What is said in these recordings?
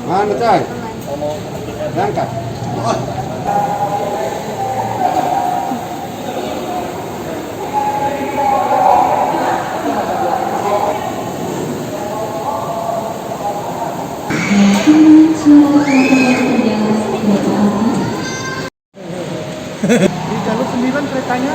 Mana coy? Berangkat. Di jalur 9 keretanya.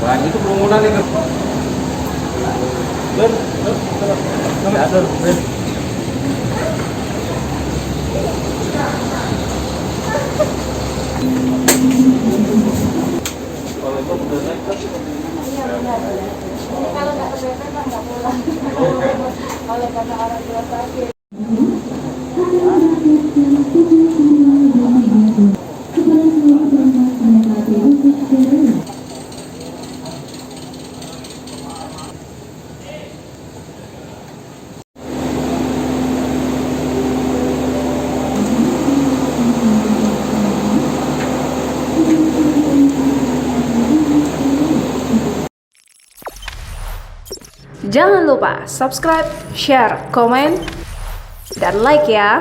Wah, itu kerumunan itu. Kalau nggak kebetulan nggak pulang. Oleh karena orang tua sakit. Jangan lupa subscribe, share, komen, dan like ya.